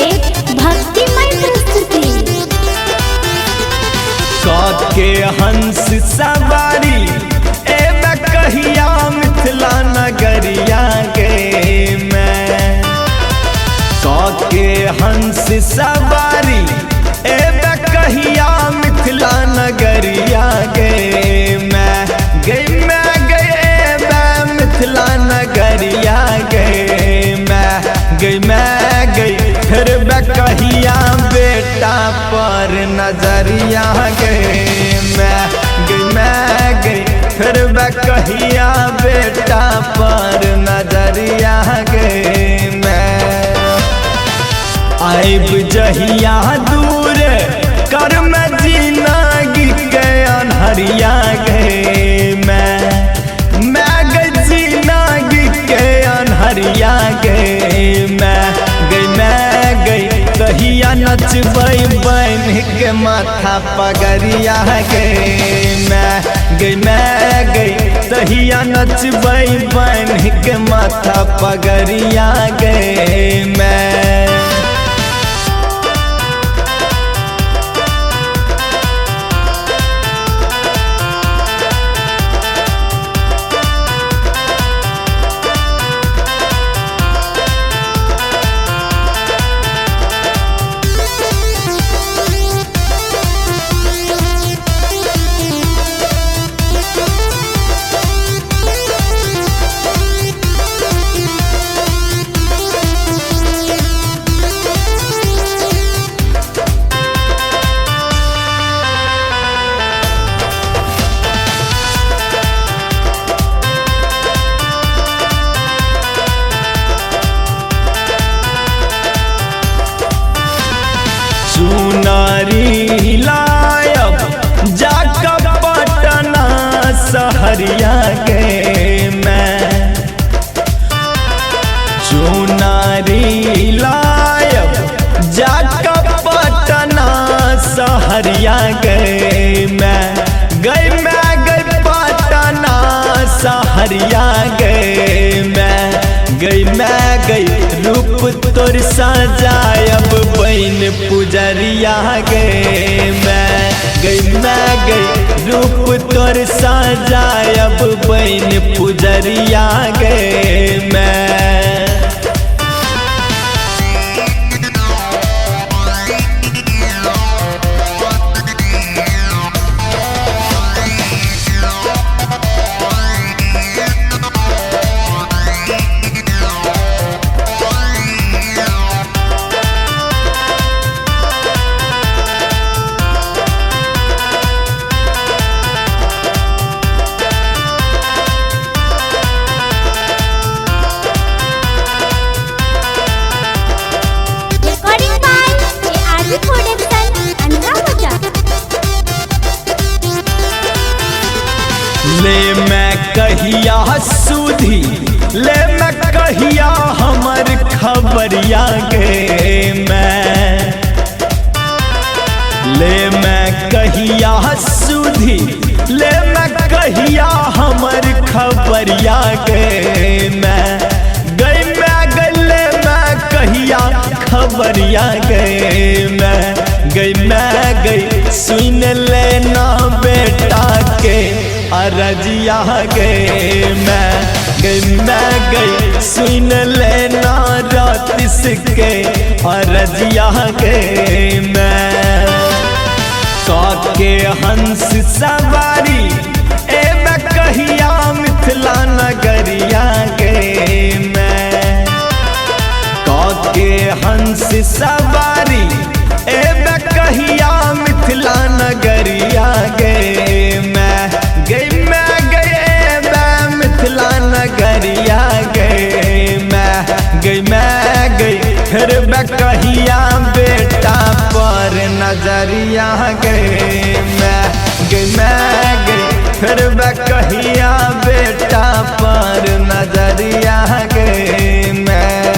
एक भक्तिमय प्रस्तुति। के हंस सवारी ए कहिया मिथिला नगरिया गे मैं के हंस सवारी ए कहिया मिथिला नगरिया गे मैं मिथिला नगरिया गे मैं गई फिर कहिया बेटा पर नजरिया गए मैं गई फिर कहिया बेटा पर नजरिया गए मैं आइब जहिया दूर कर मैं जिंदगी के अनहरिया गए मैं गई जिंदगी के अनहरिया गए मैं गई कहिया नचबै बन के माथा पगरिया गए मैं गई कहिया नचबै बन के माथा पगरिया गए मैं चुनारी लायब जाकर पटना सहरिया गे मैं चुनारी लायब जाकर पटना सहरिया गे मैं गई पटना सहरिया गे मैं गई रूप तोर सजायब बन पुजरिया गे मैं गई रूप तोर सजायब बन पुजरिया गे मैं ले मैं कहिया सुधी ले मैं कहिया हमर खबरिया गे मैं ले मैं कहिया सुधी ले मैं कहिया हमर खबरिया गे मैं ले मैं कहिया खबरिया गे मैं गई सुन लेना बेटा के अरजिया गे मैं गई सुन लेना रातिस के अरजिया गे मैं के हंस सवारी ए कहिया मिथिला नगरिया गे मैं के हंस सवारी ए कहिया मिथिला नगरिया गे मैं मिथिला नगरिया गे मैं गई फिर कहिया बेटा पर नजरिया गे मैं गई फिर कहिया बेटा पर नजरिया गे मैं